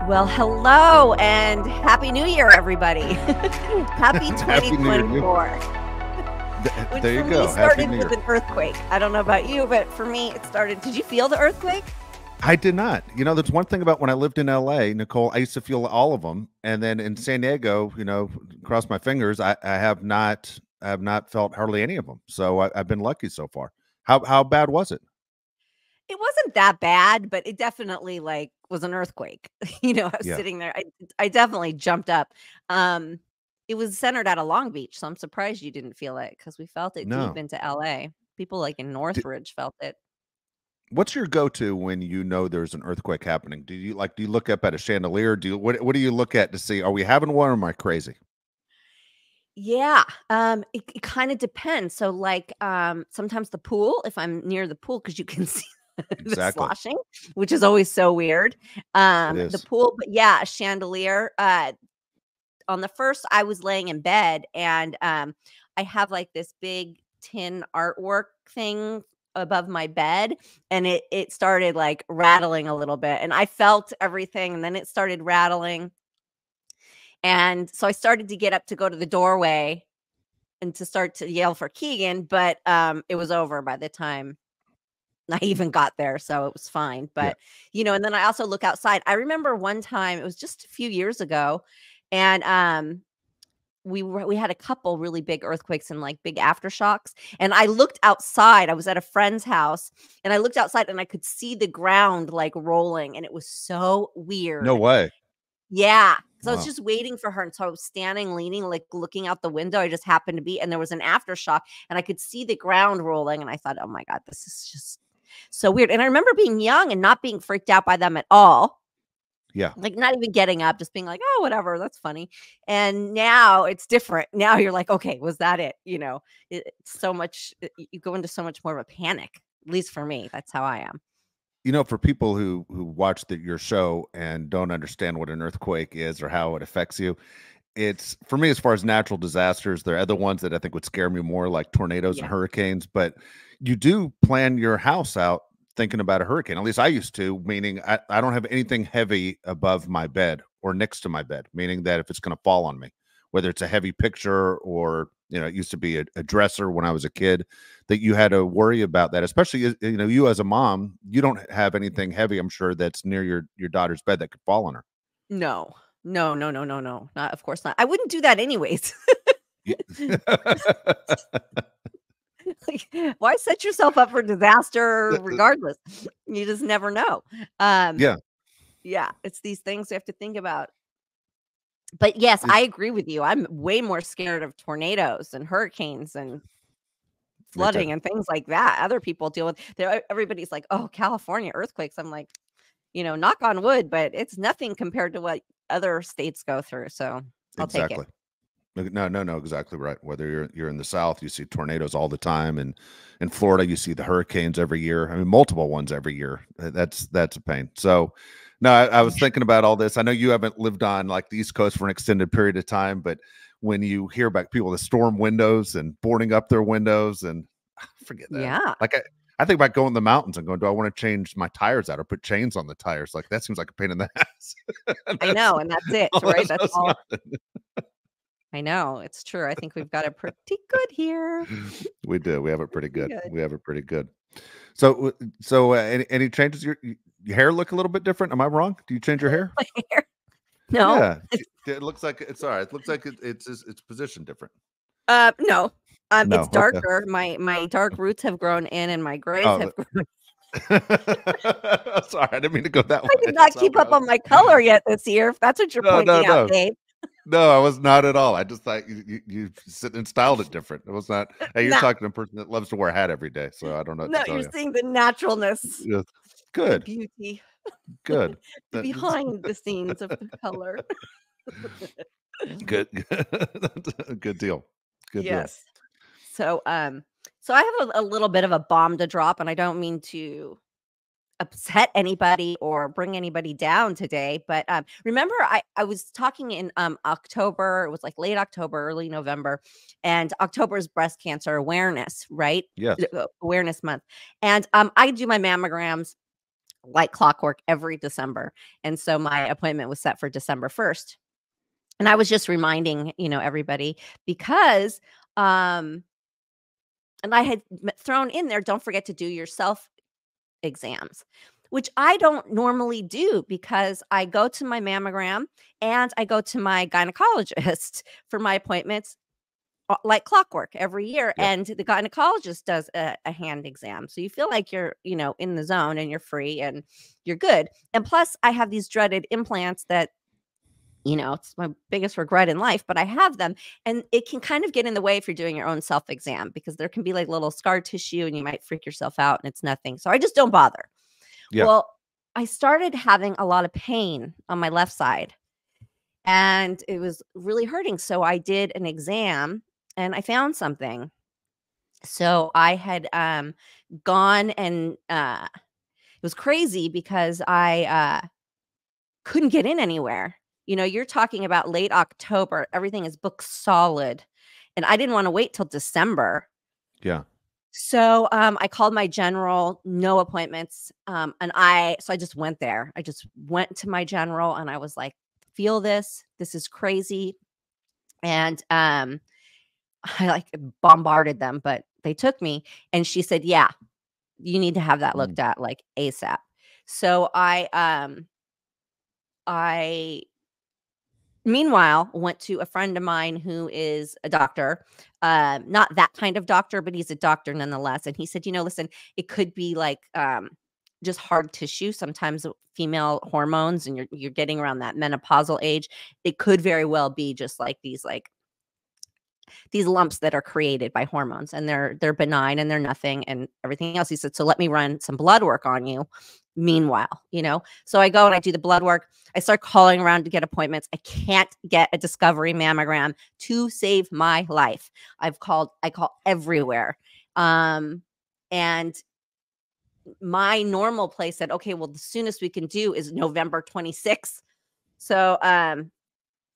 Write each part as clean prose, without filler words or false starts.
Well, hello and happy New Year, everybody. Happy Happy New Year. 2024. Which There you for go. me Happy started New with Year. an earthquake. I don't know about you, but for me it started. Did you feel the earthquake? I did not. There's one thing about when I lived in LA, Nicole, I used to feel all of them. And then in San Diego, cross my fingers, I have not felt hardly any of them. So I've been lucky so far. How bad was it? It wasn't that bad, but it definitely was an earthquake. I was Yeah. sitting there. I definitely jumped up. Um, it was centered out of Long Beach, so I'm surprised you didn't feel it because we felt it deep No. into LA. People like in D- Northridge felt it. What's your go-to when you know there's an earthquake happening? Do you look up at a chandelier? What do you look at to see, are we having one or am I crazy? Yeah, it kind of depends. So, sometimes the pool, if I'm near the pool, because you can see the Exactly. sloshing, which is always so weird. It The is. pool, but yeah, a chandelier. On the first, I was laying in bed, and I have like this big tin artwork thing above my bed, and it started like rattling a little bit, and I felt everything, and then it started rattling, and so I started to get up to go to the doorway and to start to yell for Keegan, but, it was over by the time I even got there, so it was fine, Yeah. but, and then I also look outside. I remember one time, it was just a few years ago, and, we had a couple really big earthquakes and, like, big aftershocks, and I looked outside. I was at a friend's house, and I looked outside, and I could see the ground, like, rolling, and it was so No weird. way. Yeah, so I was Wow. just waiting for her, and so I was standing, leaning, like, looking out the window. I just happened to be, and there was an aftershock, and I could see the ground rolling, and I thought, "Oh my god, this is just so weird," and I remember being young and not being freaked out by them at all, Yeah. like, not even getting up, just being like, "Oh, whatever, that's funny," and now it's different. Now you're like, "Okay, was that it?" It's so much you go into so much more of a panic, at least for me, that's how I am. For people who watch your show and don't understand what an earthquake is or how it affects you, it's for me as far as natural disasters. There are other ones that I think would scare me more, like tornadoes and Yeah. hurricanes. But you do plan your house out thinking about a hurricane. At least I used to, meaning I don't have anything heavy above my bed or next to my bed, meaning that if it's going to fall on me, whether it's a heavy picture or it used to be a dresser when I was a kid, that you had to worry about that. Especially you as a mom, you don't have anything heavy, I'm sure, that's near your daughter's bed that could fall on her. No. No, no, no, no, no, not of course not. I wouldn't do that anyways. Ye- Like, why set yourself up for disaster regardless? You just never know. Um, yeah. yeah, it's these things we have to think about. But yes, I It's agree with you. I'm way more scared of tornadoes and hurricanes and me too. flooding and things like that. Other people deal with everybody's like, "Oh, California earthquakes." I'm like, knock on wood, but it's nothing compared to what other states go through. So I'll take it. Exactly. No, no, no, exactly right. Whether you're in the South, you see tornadoes all the time, and in Florida, you see the hurricanes every year. I mean, multiple ones every year. That's a pain. So, no, I was thinking about all this. I know you haven't lived on like the East Coast for an extended period of time, but when you hear about people that storm windows and boarding up their windows, and forget that. Yeah, Like I think about going to the mountains and going, do I want to change my tires out or put chains on the tires? Like that seems like a pain in the ass. I That's know, and that's it, all right? that's That's that's all. nothing. I know, it's true. I think we've got it pretty good here. We do. We have it pretty Pretty good. good. We have it pretty good. So, any changes? Your hair look a little bit different. Am I wrong? Do you change your hair? My hair. No. Yeah, it looks like it's all right. It looks like it's positioned different. No. It's No, okay. darker. My dark roots have grown in and my grays Oh, have grown. sorry, I didn't mean to go that way. I did not That's not keep what I up was. on my color yet this year, if that's what you're No, no, pointing out, no, Dave. no. I was not at all. I just thought you sit and styled it different. It was not. Hey, you're Nah, talking to a person that loves to wear a hat every day, so I don't know what to no, tell you're you. seeing the naturalness, Yeah, the good, beauty, good. the behind the scenes of the color. Good. Good deal. Good deal. Yes. So, so I have a little bit of a bomb to drop, and I don't mean to upset anybody or bring anybody down today, but remember I was talking in October. It was like late October, early November, and October is breast cancer awareness, right? Yes. Awareness month. And I do my mammograms like clockwork every December. And so my appointment was set for December 1st. And I was just reminding, everybody because, and I had thrown in there, don't forget to do your self exams, which I don't normally do because I go to my mammogram and I go to my gynecologist for my appointments like clockwork every year. Yeah. And the gynecologist does a hand exam. So you feel like you're, in the zone and you're free and you're good. And plus, I have these dreaded implants that, it's my biggest regret in life, but I have them. And it can kind of get in the way if you're doing your own self exam because there can be like little scar tissue and you might freak yourself out and it's nothing. So I just don't bother. Yeah. Well, I started having a lot of pain on my left side and it was really hurting. So I did an exam and I found something. So I had gone and it was crazy because I couldn't get in anywhere. You're talking about late October. Everything is booked solid. And I didn't want to wait till December. Yeah. So I called my general, no appointments. And I just went there. I just went to my general and I was like, feel this. This is crazy. And I like bombarded them, but they took me and she said, yeah, you need to have that looked at like ASAP. So I meanwhile went to a friend of mine who is a doctor, not that kind of doctor, but he's a doctor nonetheless. And he said, listen, it could be like just hard tissue. Sometimes female hormones and you're getting around that menopausal age. It could very well be just like these lumps that are created by hormones and they're benign and they're nothing and everything else. He said, so let me run some blood work on you. Meanwhile, so I go and I do the blood work. I start calling around to get appointments. I can't get a discovery mammogram to save my life. I call everywhere. And my normal place said, okay, well, the soonest we can do is November 26th. So,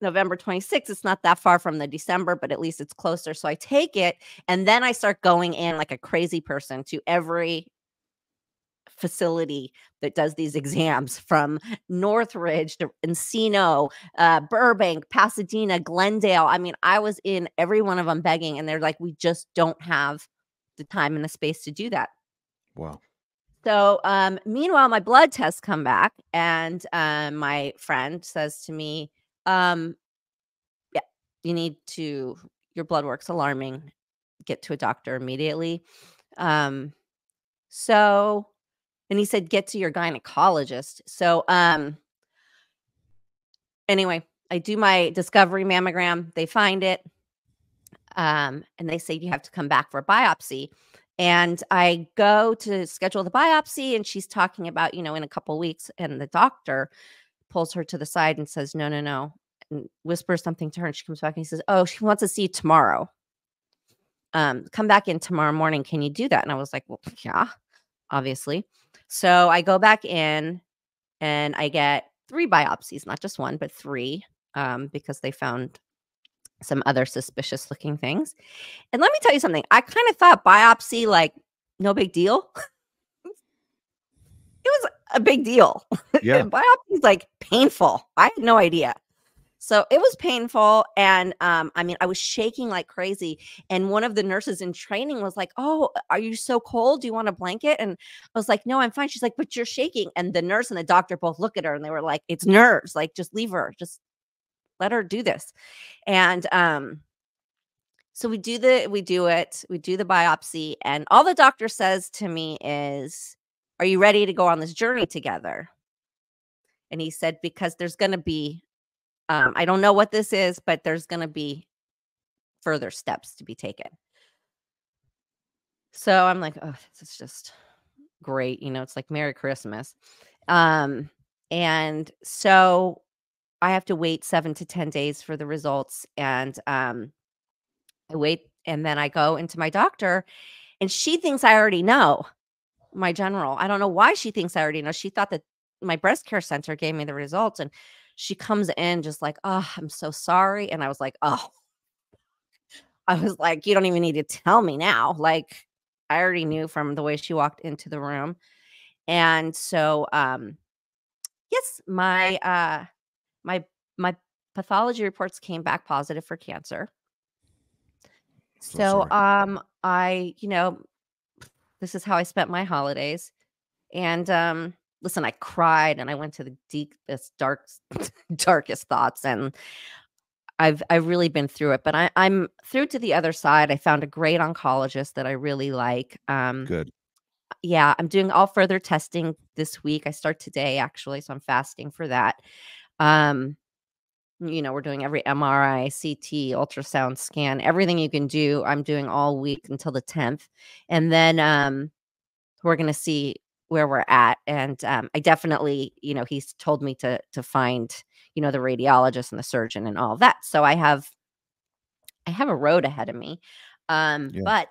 November 26th, it's not that far from the December, but at least it's closer. So I take it and then I start going in like a crazy person to every facility that does these exams from Northridge to Encino, Burbank, Pasadena, Glendale. I mean, I was in every one of them begging and they're like, we just don't have the time and the space to do that. Wow. So, meanwhile, my blood tests come back and my friend says to me, yeah, you need to, your blood work's alarming. Get to a doctor immediately. So, and he said, get to your gynecologist. So, anyway, I do my discovery mammogram. They find it. And they say, you have to come back for a biopsy. And I go to schedule the biopsy and she's talking about, in a couple weeks. And the doctor pulls her to the side and says, no, no, no. And whispers something to her. And she comes back and he says, oh, she wants to see you tomorrow. Come back in tomorrow morning. Can you do that? And I was like, well, yeah, obviously. So I go back in and I get 3 biopsies, not just 1, but 3, because they found some other suspicious looking things. And let me tell you something. I kind of thought biopsy, like, no big deal. It was a big deal. Yeah. Biopsy is like painful. I had no idea. So it was painful. And I mean, I was shaking like crazy. And one of the nurses in training was like, oh, are you so cold? Do you want a blanket? And I was like, no, I'm fine. She's like, but you're shaking. And the nurse and the doctor both look at her and they were like, it's nerves. Like, just leave her. Just let her do this. And so we do the biopsy. And all the doctor says to me is, are you ready to go on this journey together? And he said, because there's going to be, I don't know what this is, but there's going to be further steps to be taken. So I'm like, oh, this is just great. It's like Merry Christmas. And so I have to wait 7 to 10 days for the results. And I wait and then I go into my doctor and she thinks I already know, my general. I don't know why she thinks I already know. She thought that my breast care center gave me the results and she comes in just like, oh, I'm so sorry. And I was like, you don't even need to tell me now. Like, I already knew from the way she walked into the room. And so, yes, my my pathology reports came back positive for cancer. So So, sorry. I, this is how I spent my holidays. And listen, I cried and I went to the deepest, darkest thoughts, and I've really been through it. But I'm through to the other side. I found a great oncologist that I really like. Good. Yeah, I'm doing all further testing this week. I start today actually, so I'm fasting for that. Um, we're doing every MRI, CT, ultrasound scan, everything you can do. I'm doing all week until the 10th. And then we're gonna see where we're at. And I definitely, he's told me to find, the radiologist and the surgeon and all of that. So I have a road ahead of me. Yeah. But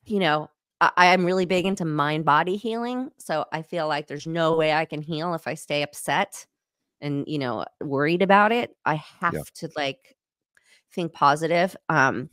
you know, I am really big into mind body healing. So I feel like there's no way I can heal if I stay upset and, worried about it. I Yeah. have to like think positive. And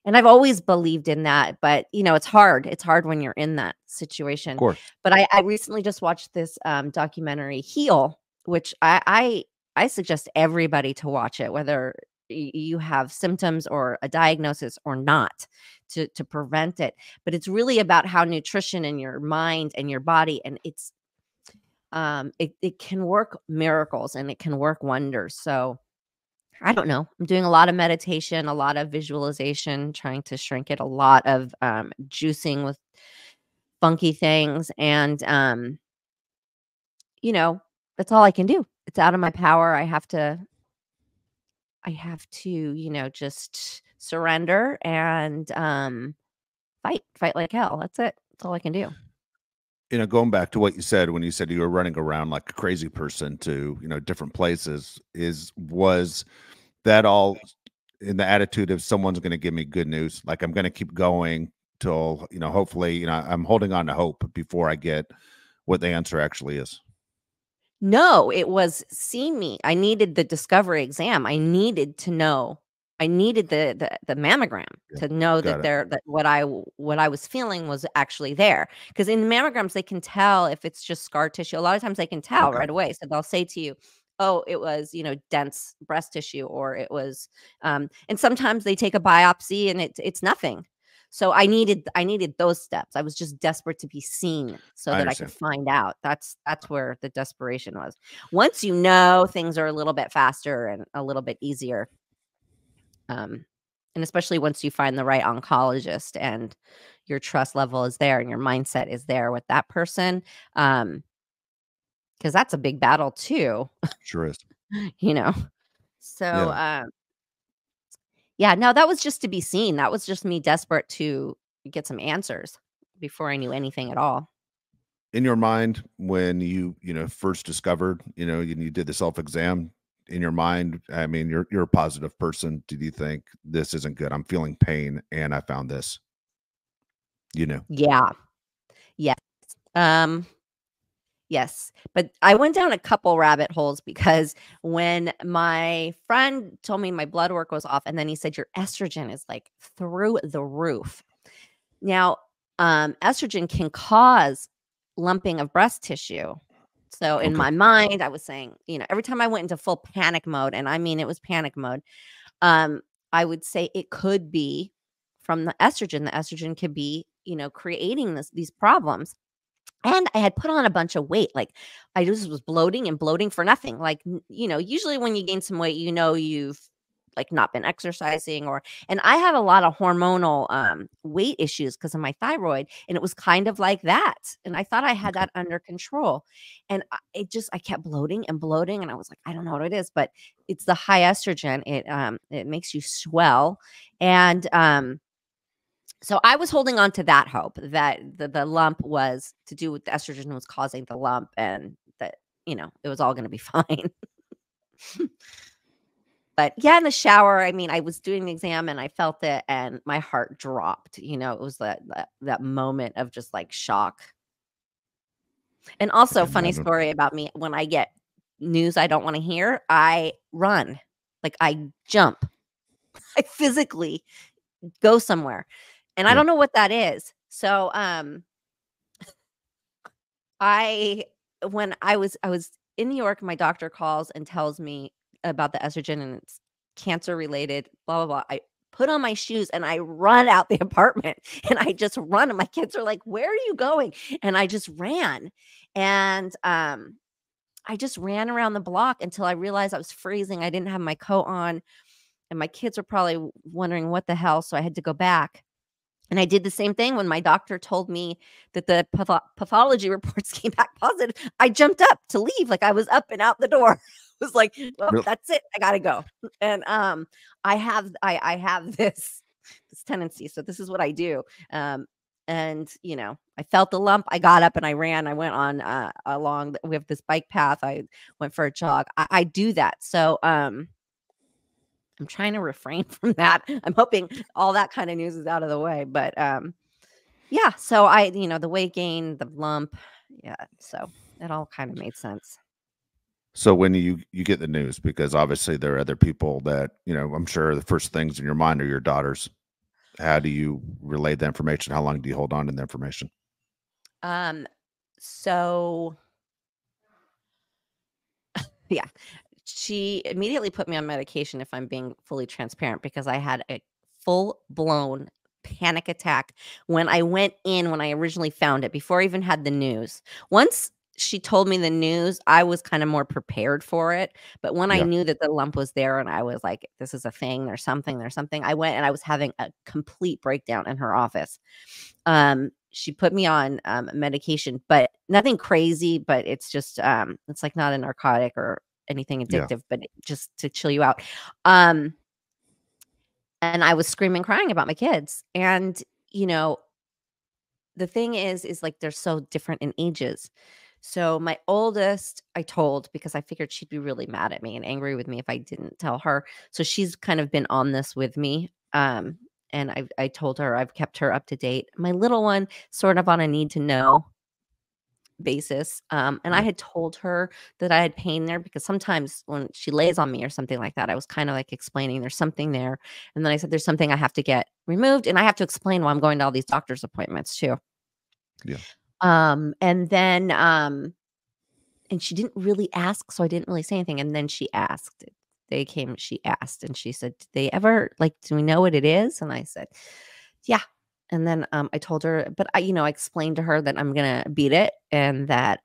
I've always believed in that, but it's hard. It's hard when you're in that Of situation. course. But I recently just watched this documentary, Heal, which I suggest everybody to watch it, whether you have symptoms or a diagnosis or not, to prevent it. But it's really about how nutrition and your mind and your body, and it can work miracles and it can work wonders. So I don't know. I'm doing a lot of meditation, a lot of visualization, trying to shrink it, a lot of juicing with funky things. And, you know, that's all I can do. It's out of my power. I have to, just surrender and fight like hell. That's it. That's all I can do. Going back to what you said when you said you were running around like a crazy person to, different places, was that all in the attitude of someone's going to give me good news? Like I'm going to keep going till, hopefully, I'm holding on to hope before I get what the answer actually is. No, it was see me. I needed the discovery exam. I needed to know. I needed the mammogram Yeah. to know Got that it. what I was feeling was actually there. Because in mammograms, they can tell if it's just scar tissue. A lot of times they can tell Okay. right away. So they'll say to you, "Oh, it was, dense breast tissue," or it was and sometimes they take a biopsy and it's nothing. So I needed those steps. I was just desperate to be seen so I that I could understand. find out. That's where the desperation was. Once you know, things are a little bit faster and a little bit easier. And especially once you find the right oncologist and your trust level is there and your mindset is there with that person. Because that's a big battle too, Sure is. you know. So Yeah. yeah, no, that was just to be seen. That was just me desperate to get some answers before I knew anything at all. In your mind, when you first discovered, you did the self-exam in your mind, I mean, you're a positive person. Did you think this isn't good? I'm feeling pain and I found this, you know. Yeah. Yes. Um, yes. But I went down a couple rabbit holes because when my friend told me my blood work was off, and then he said, "Your estrogen is like through the roof." Now, estrogen can cause lumping of breast tissue. So in Okay. my mind, I was saying, every time I went into full panic mode, and I mean it was panic mode, um, I would say it could be from the estrogen. The estrogen could be, creating these problems. And I had put on a bunch of weight, like, I just was bloating and bloating for nothing, like, usually when you gain some weight, you've, like, not been exercising and I have a lot of hormonal, weight issues because of my thyroid, and it was kind of like that, and I thought I had Okay. that under control, and I kept bloating and bloating, and I was like, "I don't know what it is," but it's the high estrogen, it makes you swell, and, so I was holding on to that hope that the lump was to do with the estrogen was causing the lump and that, it was all gonna be fine. But yeah, in the shower, I mean, I was doing the exam and I felt it and my heart dropped, it was that moment of just like shock. And I also can funny imagine. story about me, when I get news I don't wanna hear, I run. Like I jump. I physically go somewhere. And I Yeah. don't know what that is. So, I when I was in New York, my doctor calls and tells me about the estrogen and it's cancer related, blah blah blah. I put on my shoes and I run out the apartment and I just run and my kids are like, "Where are you going?" And I just ran. And I just ran around the block until I realized I was freezing. I didn't have my coat on and my kids were probably wondering what the hell, so I had to go back. And I did the same thing when my doctor told me that the pathology reports came back positive. I jumped up to leave, like, I was up and out the door. I was like, "Well, Real that's it. I gotta go." And, I have this tendency, so this is what I do. Um, and, I felt the lump, I got up and I ran. I went on, we have this bike path. I went for a jog. I do that. So, I'm trying to refrain from that. I'm hoping all that kind of news is out of the way, but, yeah, so the weight gain, the lump, yeah, so it all kind of made sense. So when you get the news, because obviously there are other people that, I'm sure the first things in your mind are your daughters. How do you relay the information? How long do you hold on to the information? Um, so yeah, she immediately put me on medication if I'm being fully transparent because I had a full-blown panic attack when I originally found it before I even had the news. Once she told me the news, I was kind of more prepared for it, but when I Yeah. knew that the lump was there and I was like, "This is a thing, there's something," I went and I was having a complete breakdown in her office. She put me on, medication, but nothing crazy, but it's just, it's like not a narcotic or anything Yeah. addictive, but just to chill you out. Um, and I was screaming, crying about my kids. And, you know, the thing is like they're so different in ages. So my oldest, I told because I figured she'd be really mad at me and angry with me if I didn't tell her. So she's kind of been on this with me. And I told her I've kept her up to date. My little one, sort of on a need to know basis. And I Yeah. had told her that I had pain there because sometimes when she lays on me or something like that, I was kind of like explaining there's something there. And then I said, there's something I have to get removed. And I have to explain why I'm going to all these doctor's appointments too. Yeah. And then, and she didn't really ask. So I didn't really say anything. And then she asked. She asked and she said, did they ever, like, do we know what it is? And I said, yeah. And then, I told her, but I explained to her that I'm gonna beat it and that,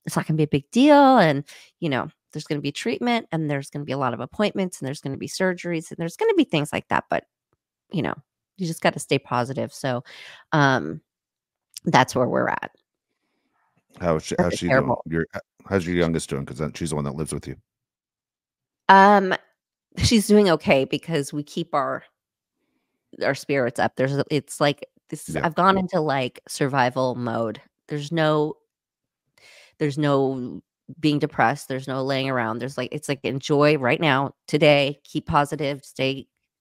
it's not gonna be a big deal and, there's gonna be treatment and there's gonna be a lot of appointments and there's gonna be surgeries and there's gonna be things like that, but, you know, you just gotta stay positive. So, um, that's where we're at. How's That's she doing? terrible. How's your youngest doing? Because she's the one that lives with you. Um, she's doing okay because we keep our spirits up. It's like this is Yeah. I've gone into like survival mode. There's no being depressed, there's no laying around, it's like enjoy right now, today, keep positive,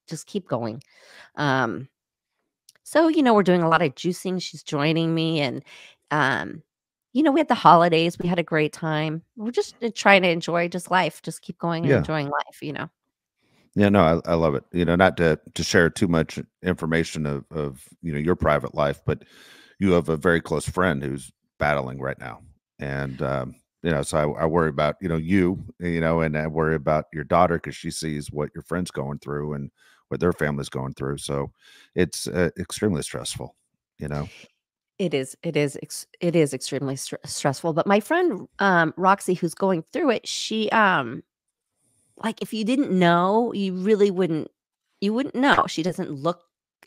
just keep going. Um, so, we're doing a lot of juicing, she's joining me and, um, we had the holidays, we had a great time. We're just, trying to enjoy just life, just keep going and Yeah. enjoying life. Yeah, no, I love it. Not to share too much information of your private life, but you have a very close friend who's battling right now, and so I worry about and I worry about your daughter because she sees what your friend's going through and what their family's going through. So it's extremely stressful. You know, It is extremely stressful, but my friend, Roxy, who's going through it, she, like, if you didn't know, you wouldn't know. She doesn't look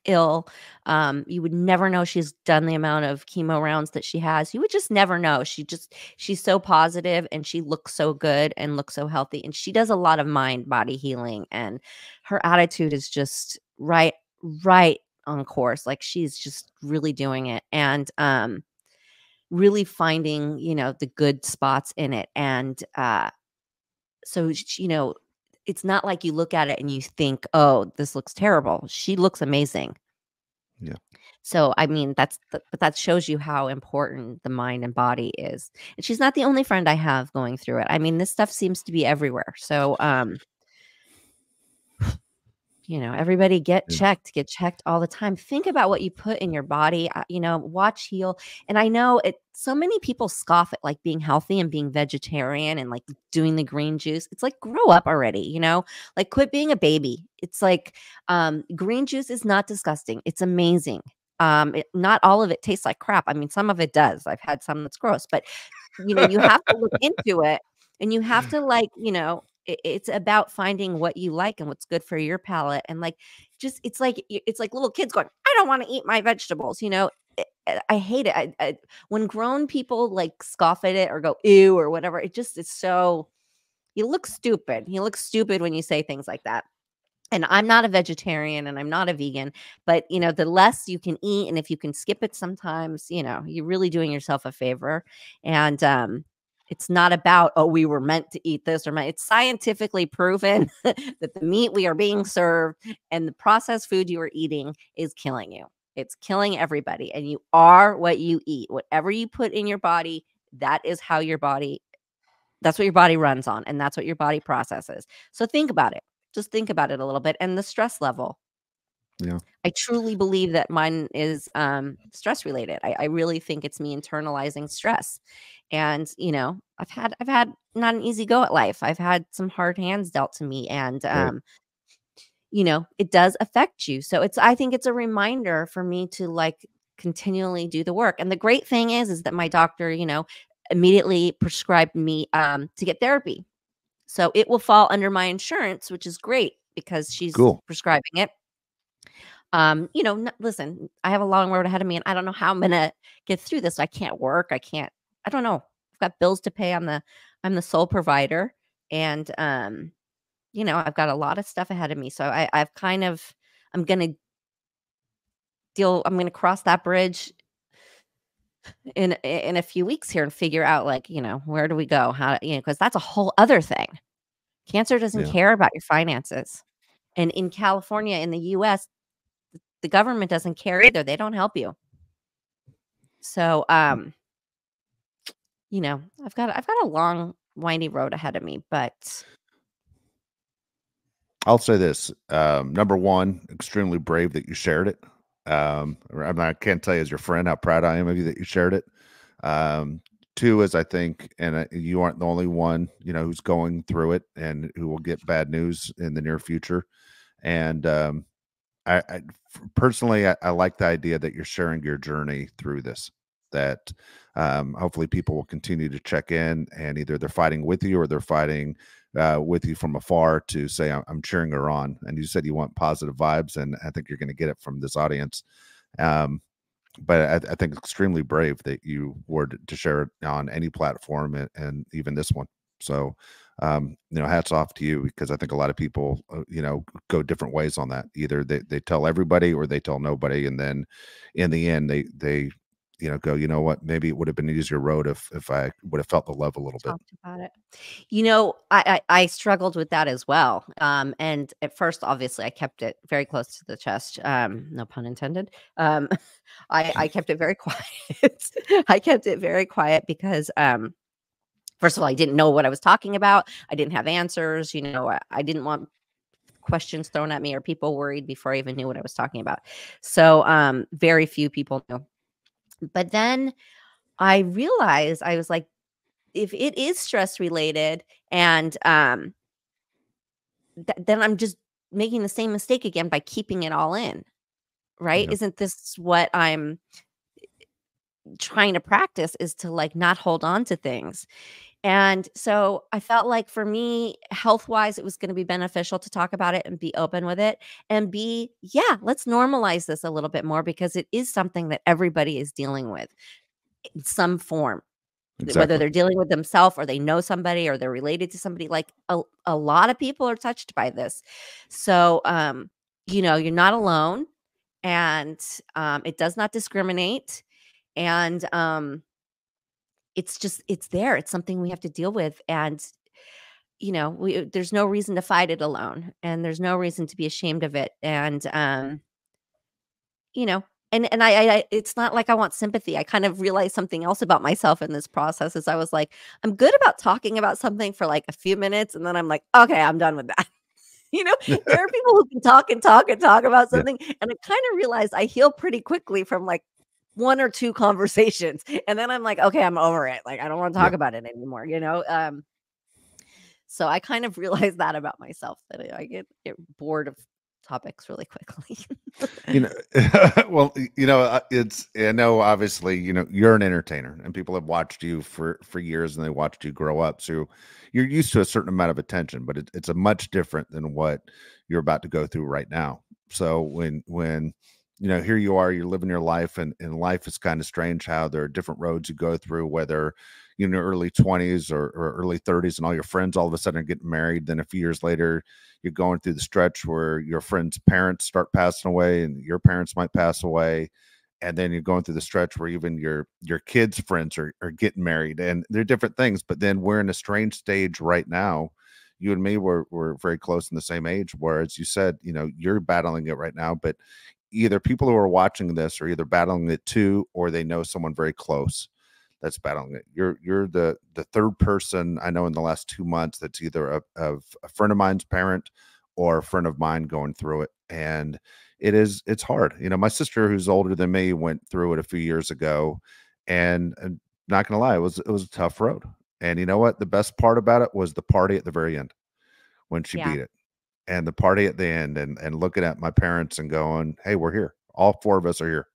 ill. You would never know she's done the amount of chemo rounds that she has. You would just never know. She's so positive and she looks so good and looks so healthy. And she does a lot of mind body healing and her attitude is just right on course. Like she's just really doing it and really finding, the good spots in it. And so, it's not like you look at it and you think, "Oh, this looks terrible." She looks amazing. yeah, So, I mean, but that shows you how important the mind and body is. And she's not the only friend I have going through it. I mean, this stuff seems to be everywhere. So, Everybody get Yeah. checked all the time. Think about what you put in your body, watch heal. And I know so many people scoff at like being healthy and being vegetarian and like doing the green juice. It's like grow up already. Like quit being a baby. It's like green juice is not disgusting. It's amazing. Not all of it tastes like crap. I mean, some of it does. I've had some that's gross, but you have to look into it and you have to like, it's about finding what you like and what's good for your palate. And like, just, it's like little kids going, I don't want to eat my vegetables. I hate it. When grown people like scoff at it or go, ew, or whatever, it's so, you look stupid. You look stupid when you say things like that. And I'm not a vegetarian and I'm not a vegan, but the less you can eat and if you can skip it sometimes, you're really doing yourself a favor. And it's not about, oh, we were meant to eat this it's scientifically proven that the meat we are being served and the processed food you are eating is killing you. It's killing everybody. And you are what you eat. Whatever you put in your body, that's what your body runs on, and that's what your body processes. So think about it. Just think about it a little bit. And the stress level. Yeah. I truly believe that mine is stress related. I really think it's me internalizing stress. And, I've had not an easy go at life. I've had some hard hands dealt to me. And Right. it does affect you. So I think it's a reminder for me to like continually do the work. And the great thing is that my doctor, immediately prescribed me to get therapy. So it will fall under my insurance, which is great because she's Cool. prescribing it. Listen, I have a long road ahead of me and I don't know how I'm going to get through this. I can't work. I don't know. I've got bills to pay. I'm the sole provider and, I've got a lot of stuff ahead of me. So I'm going to cross that bridge in a few weeks here and figure out like, where do we go? How, cause that's a whole other thing. Cancer doesn't Yeah. care about your finances. And in California, in the US, the government doesn't care either. They don't help you. So, I've got a long, windy road ahead of me, but I'll say this. Number one, extremely brave that you shared it. I can't tell you as your friend how proud I am of you that you shared it. Um, two is I think, and you aren't the only one, who's going through it and who will get bad news in the near future. And personally, I like the idea that you're sharing your journey through this. That hopefully people will continue to check in, and either they're fighting with you or they're fighting with you from afar to say, I'm cheering her on. And you said you want positive vibes, and I think you're going to get it from this audience. But I think extremely brave that you were to share it on any platform and even this one. So, hats off to you because I think a lot of people, go different ways on that. Either they tell everybody or they tell nobody. And then in the end, they go, you know what, maybe it would have been an easier road if I would have felt the love a little bit. talked about it. I struggled with that as well. And at first, obviously, I kept it very close to the chest. No pun intended. I kept it very quiet. I kept it very quiet because, first of all, I didn't know what I was talking about. I didn't have answers. I didn't want questions thrown at me or people worried before I even knew what I was talking about. So, very few people knew. But then I realized I was like, if it is stress related and then I'm just making the same mistake again by keeping it all in, right? Yeah. Isn't this what I'm trying to practice is to like not hold on to things. And so I felt like for me, health wise, it was going to be beneficial to talk about it and be open with it and yeah, let's normalize this a little bit more because it is something that everybody is dealing with in some form, whether Exactly. they're dealing with themselves or they know somebody or they're related to somebody. Like a lot of people are touched by this. So, you're not alone and it does not discriminate. And it's there. It's something we have to deal with. And, there's no reason to fight it alone. And there's no reason to be ashamed of it. And, you know, and I it's not like I want sympathy. I kind of realized something else about myself in this process is I was like, I'm good about talking about something for like a few minutes, and then I'm like, okay, I'm done with that. You know, there are people who can talk and talk and talk about Yeah. something, and I kind of realized I heal pretty quickly from like one or two conversations, and then I'm like, okay, I'm over it. Like I don't want to Yeah. talk about it anymore. So I kind of realized that about myself that I get bored of topics really quickly. You know, well, it's I know obviously, you're an entertainer and people have watched you for years and they watched you grow up. So you're used to a certain amount of attention, but it's a much different than what you're about to go through right now. So when here you are, you're living your life and life is kind of strange how there are different roads you go through, whether early 20s or early 30s and all your friends all of a sudden are getting married. Then a few years later, you're going through the stretch where your friends' parents start passing away and your parents might pass away. And then you're going through the stretch where even your kids' friends are getting married and they're different things. But then we're in a strange stage right now. You and me we're very close in the same age, whereas you said, you're battling it right now, but either people who are watching this are either battling it too, or they know someone very close that's battling it. You're the third person I know in the last 2 months that's either a friend of mine's parent or a friend of mine going through it. And it's hard. My sister who's older than me went through it a few years ago, and not gonna lie, it was a tough road. And you know what? The best part about it was the party at the very end when she Yeah, beat it. And the party at the end and looking at my parents and going, "Hey, we're here. All four of us are here."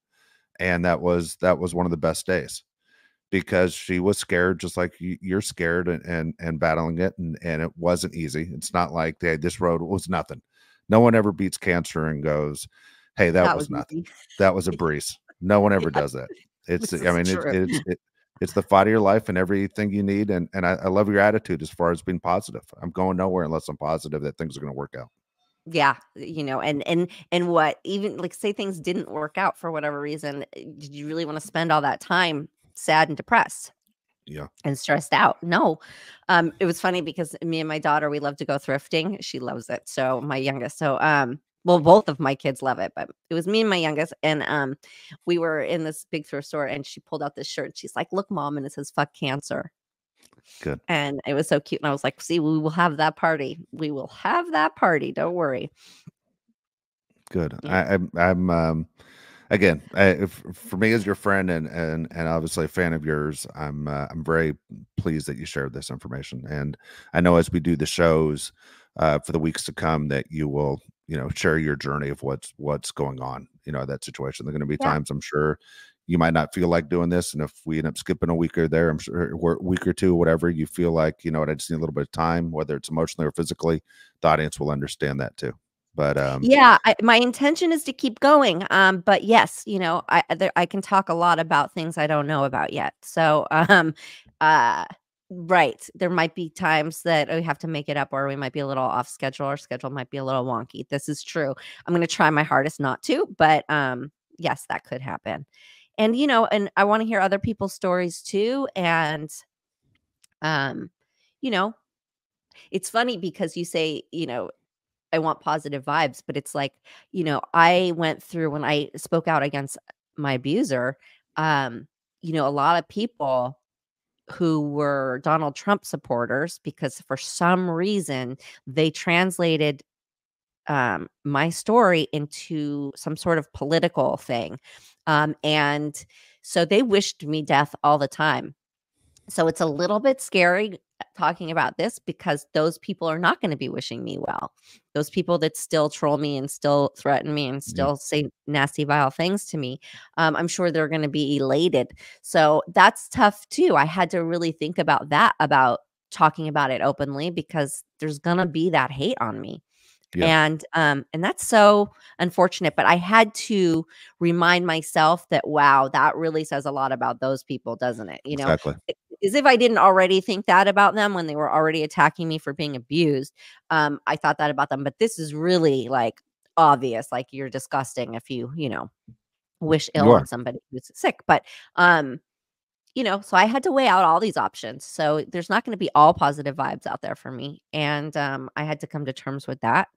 And that was one of the best days because she was scared just like you're scared and battling it and it wasn't easy. It's not like, hey, this road was nothing. No one ever beats cancer and goes, hey, that that was was nothing. easy. That was a breeze. No one ever Yeah, does that. It's this I is mean true. it's the fight of your life and everything you need. And I love your attitude as far as being positive. I'm going nowhere unless I'm positive that things are going to work out. Yeah, and what even like say things didn't work out for whatever reason, did you really want to spend all that time sad and depressed Yeah. and stressed out? No. It was funny because me and my daughter, we love to go thrifting. She loves it. So my youngest, well, both of my kids love it, but it was me and my youngest, and we were in this big thrift store, and she pulled out this shirt. She's like, "Look, mom," and it says "fuck cancer." Good. And it was so cute. And I was like, "See, we will have that party. We will have that party. Don't worry." Good. Yeah. I'm again, for me as your friend and obviously a fan of yours, I'm very pleased that you shared this information. And I know as we do the shows for the weeks to come that you will, share your journey of what's going on, that situation. There are going to be Yeah. times I'm sure you might not feel like doing this, and if we end up skipping a week or there, I'm sure or a week or two, whatever, you feel like, what, I just need a little bit of time, whether it's emotionally or physically, the audience will understand that too. But Yeah, my intention is to keep going, but yes, I can talk a lot about things I don't know about yet. So, uh, right, there might be times that we have to make it up, or we might be a little off schedule. Our schedule might be a little wonky. This is true. I'm going to try my hardest not to, but yes, that could happen. And I want to hear other people's stories too. And um, you know, it's funny because you say, I want positive vibes, but it's like, I went through when I spoke out against my abuser, um, a lot of people who were Donald Trump supporters because for some reason they translated my story into some sort of political thing. And so they wished me death all the time. So it's a little bit scary talking about this because those people are not going to be wishing me well. Those people that still troll me and still threaten me and yeah, still say nasty, vile things to me, I'm sure they're going to be elated. So that's tough too. I had to really think about that, about talking about it openly because there's going to be that hate on me. yeah, And that's so unfortunate, but I had to remind myself that, wow, that really says a lot about those people, doesn't it? exactly. As if I didn't already think that about them when they were already attacking me for being abused. I thought that about them, but this is really like obvious. Like you're disgusting if you wish ill You on are. somebody who's sick. But so I had to weigh out all these options. So there's not going to be all positive vibes out there for me. And I had to come to terms with that.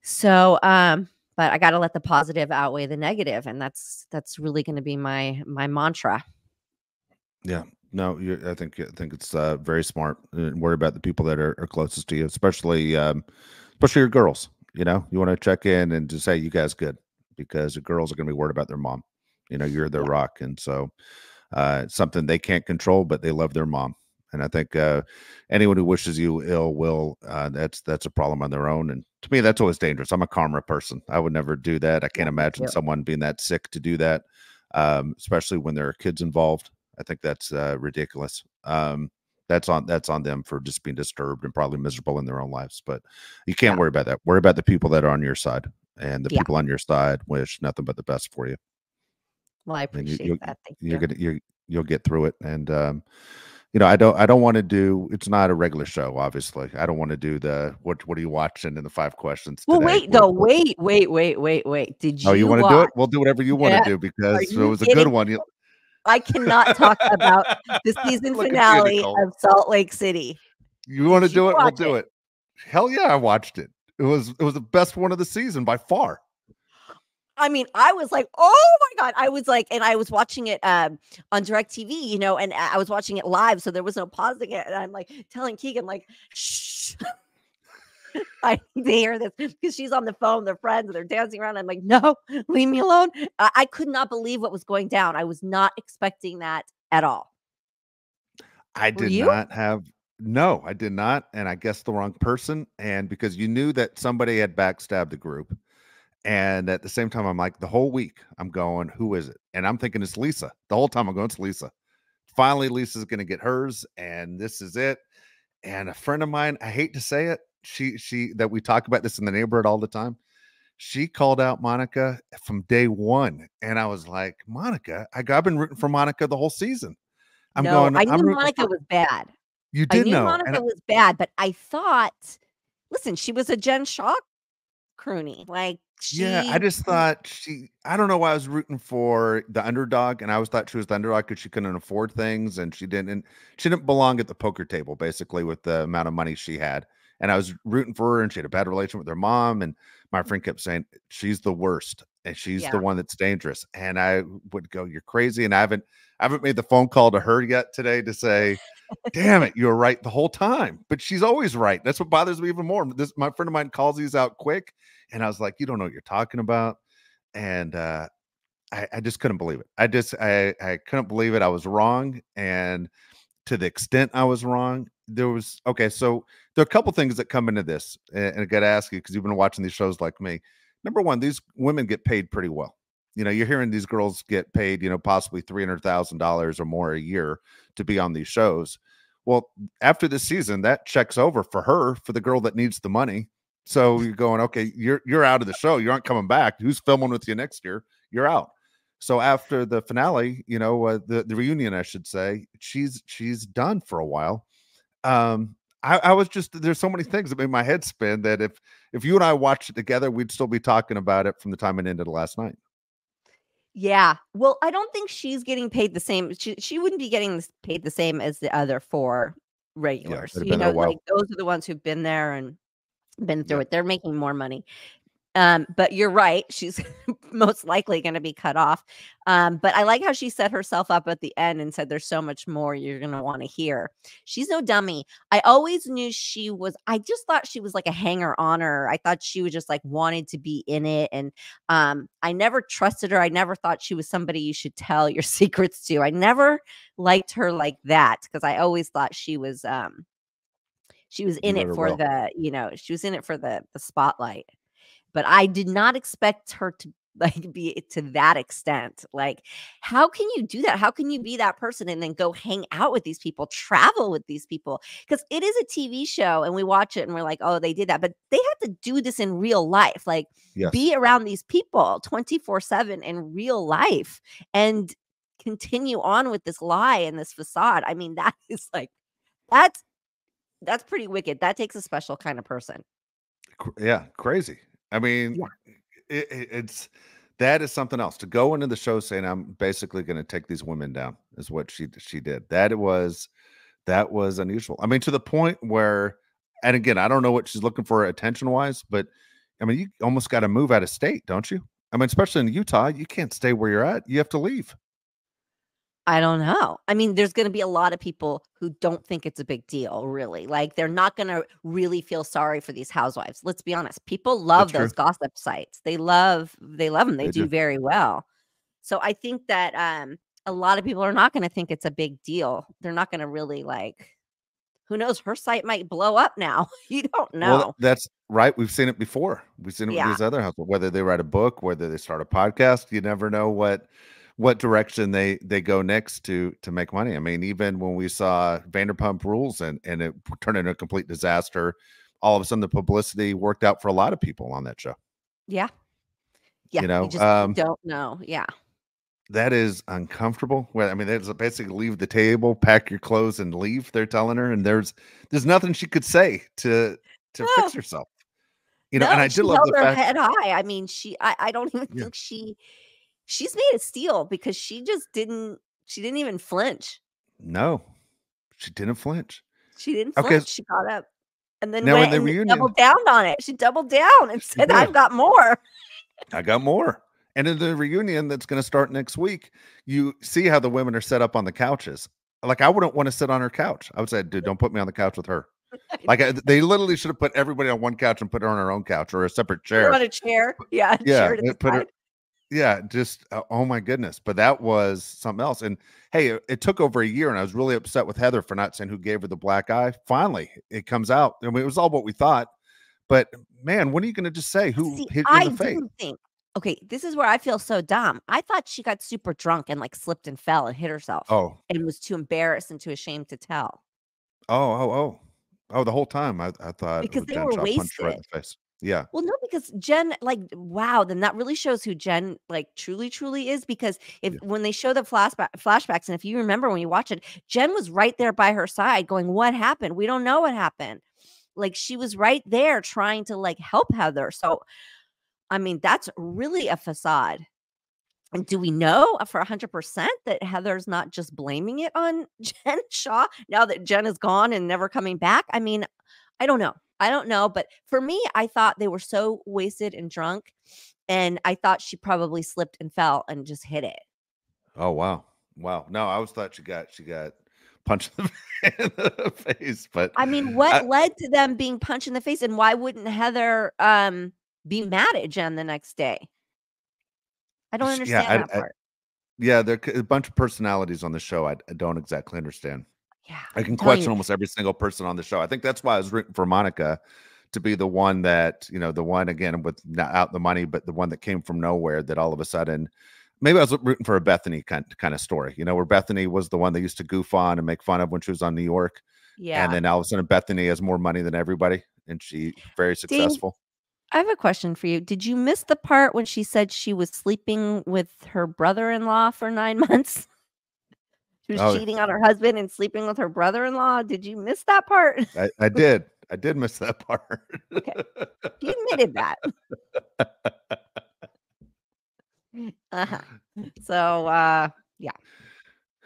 So, but I gotta let the positive outweigh the negative, and that's really gonna be my mantra. Yeah. No, I think it's very smart and worry about the people that are closest to you, especially especially your girls. You know, you want to check in and just say, you guys good, because the girls are going to be worried about their mom. You know, you're their Yeah, rock. And so it's something they can't control, but they love their mom. And I think anyone who wishes you ill will, that's a problem on their own. And to me, that's always dangerous. I'm a karma person. I would never do that. I yeah, can't me imagine too. someone being that sick to do that, especially when there are kids involved. I think that's ridiculous. That's on them for just being disturbed and probably miserable in their own lives. But you can't Yeah. worry about that. Worry about the people that are on your side, and the Yeah. people on your side wish nothing but the best for you. Well, I And you, appreciate you that. Thank you're you. gonna you'll get through it. And I don't want to do. It's not a regular show, obviously. I don't want to do the what are you watching in the 5 questions Well, today. wait, though. Wait, wait, wait, wait, wait. Did Oh, you you want to do watch? it? We'll do whatever you want to Yeah. do Are because it you was a good kidding? one. You I cannot talk about the season look at you, finale Nicole. of Salt Lake City. You want to Did you do it? We'll watch do it? it. Hell yeah, I watched it. It was the best one of the season by far. I mean, I was like, "Oh my god." I was like, and I was watching it, on DirecTV, and I was watching it live, so there was no pausing it, and I'm, like, telling Keegan, like, "Shh, I need to hear this," because she's on the phone, they're friends, and they're dancing around, I'm like, "No, leave me alone." I could not believe what was going down. I was not expecting that at all. I Were did you? not have No, I did not, and I guessed the wrong person. And because you knew that somebody had backstabbed the group, and at the same time, I'm like, the whole week, I'm going, who is it? And I'm thinking it's Lisa. The whole time I'm going, it's Lisa. Finally, Lisa's going to get hers, and this is it. And a friend of mine, I hate to say it, she that we talk about this in the neighborhood all the time. She called out Monica from day one, and I was like, Monica, I've been rooting for Monica the whole season. I'm No, going, I I'm knew rooting Monica for. was bad. You I did knew know, and Monica was bad, but I thought, listen, she was a Jen Shaw croonie. Like, yeah, I she just thought I don't know why I was rooting for the underdog, and I always thought she was the underdog because she couldn't afford things, and she didn't belong at the poker table, basically, with the amount of money she had. And I was rooting for her, and she had a bad relation with her mom. And my friend kept saying, she's the worst, and she's the yeah. one that's dangerous. And I would go, you're crazy. And I haven't made the phone call to her yet today to say, damn it, you were right the whole time. But she's always right. That's what bothers me even more. This My friend of mine calls these out quick, and I was like, you don't know what you're talking about. And I just couldn't believe it. I couldn't believe it. I was wrong. And to the extent I was wrong, there was okay. So there are a couple things that come into this, and I got to ask you because you've been watching these shows like me. Number one, these women get paid pretty well. You're hearing these girls get paid, possibly $300,000 or more a year to be on these shows. Well, after this season, that checks over for her, for the girl that needs the money. So you're going, okay, you're out of the show. You aren't coming back. Who's filming with you next year? You're out. So after the finale, the reunion, I should say, she's done for a while. I was just there's so many things that made my head spin that if you and I watched it together, we'd still be talking about it from the time it ended last night. Yeah. Well, I don't think she's getting paid the same. She wouldn't be getting paid the same as the other 4 Yeah, regulars. that have been there a Like, while. those are the ones who've been there and been through Yeah, it. They're making more money. But you're right, she's most likely gonna be cut off. But I like how she set herself up at the end and said, "There's so much more you're gonna wanna hear." She's no dummy. I always knew I just thought she was like a hanger-oner. I thought she was just, like, wanted to be in it, and, I never trusted her. I never thought she was somebody you should tell your secrets to. I never liked her like that because I always thought she was you in read it her for well. she was in it for the spotlight. But I did not expect her to, like, be to that extent. Like, how can you do that? How can you be that person and then go hang out with these people, travel with these people? Because it is a TV show and we watch it and we're like, "Oh, they did that." But they have to do this in real life, like, Yes, be around these people 24/7 in real life and continue on with this lie and this facade. I mean, that is like that's that's pretty wicked. That takes a special kind of person. yeah, crazy. I mean, Yeah. it's that is something else to go into the show saying I'm basically going to take these women down is what she did. That was unusual. I mean, to the point where, and again, I don't know what she's looking for attention wise, but I mean, you almost got to move out of state, don't you? I mean, especially in Utah, you can't stay where you're at. You have to leave. I don't know. I mean, there's gonna be a lot of people who don't think it's a big deal, really. Like, they're not gonna really feel sorry for these housewives. Let's be honest. People That's love true. those gossip sites. They love them. They They do. do very well. So I think that, a lot of people are not gonna think it's a big deal. They're not gonna really, like, who knows? Her site might blow up now. You don't Well, know. that's right. We've seen it before. We've seen it with Yeah. these other households, whether they write a book, whether they start a podcast, you never know what direction they go next to make money. I mean, even when we saw Vanderpump Rules and it turned into a complete disaster, all of a sudden the publicity worked out for a lot of people on that show. Yeah. Yeah. You You know, just you don't know. Yeah. that is uncomfortable. Well, I mean, that's basically leave the table, pack your clothes, and leave. They're telling her, and there's nothing she could say to fix No. herself. And No, I did she love held the her fact, head high. I mean, I don't even yeah, think she's made of steel because she didn't even flinch. no, she didn't flinch. She didn't Okay, flinch. She got up and then now in went the and reunion, doubled down on it. She doubled down and she said, "I've did. got more." I got more. And in the reunion that's going to start next week, you see how the women are set up on the couches. Like I wouldn't want to sit on her couch. I would say, dude, don't put me on the couch with her. Like they literally should have put everybody on one couch and put her on her own couch or a separate Put her chair. on a chair. Yeah, a Yeah, chair to the put her. side. Yeah, just oh my goodness. But that was something else. And hey, it took over a year, and I was really upset with Heather for not saying who gave her the black eye. Finally, it comes out. I mean, it was all what we thought. But man, when are you going to just say who See, hit you in I the face? didn't think okay, this is where I feel so dumb. I thought she got super drunk and, like, slipped and fell and hit herself Oh, and was too embarrassed and too ashamed to tell oh, oh, oh, oh. The whole time I thought because they Jen were Shaw punched her right in wasted. the face. Yeah, Well, no, because Jen, like, wow, then that really shows who Jen, like, truly, truly is. Because if yeah. when they show the flashbacks, and if you remember when you watch it, Jen was right there by her side, going, "What happened? We don't know what happened." Like she was right there trying to like help Heather. So, I mean, that's really a facade. And do we know for 100% that Heather's not just blaming it on Jen Shaw now that Jen is gone and never coming back? I mean, I don't know. I don't know. But for me, I thought they were so wasted and drunk. And I thought she probably slipped and fell and just hit it. Oh wow, wow. No, I always thought she got punched in the face, but I mean, what I, led to them being punched in the face? And why wouldn't Heather be mad at Jen the next day? I don't yeah, understand that part. yeah. There are a bunch of personalities on the show. I don't exactly understand. Yeah, I I'm can telling question you. almost every single person on the show. I think that's why I was rooting for Monica to be the one that, the one again with not out the money, but the one that came from nowhere that all of a sudden maybe I was rooting for a Bethany kind of story, where Bethany was the one they used to goof on and make fun of when she was on New York. And Yeah. then all of a sudden Bethany has more money than everybody and she very Dave, successful. I have a question for you. Did you miss the part when she said she was sleeping with her brother-in-law for 9 months? She was Oh, cheating on her husband and sleeping with her brother-in-law. Did you miss that part? I did. I did miss that part. Okay. She admitted that. Uh-huh. So, yeah.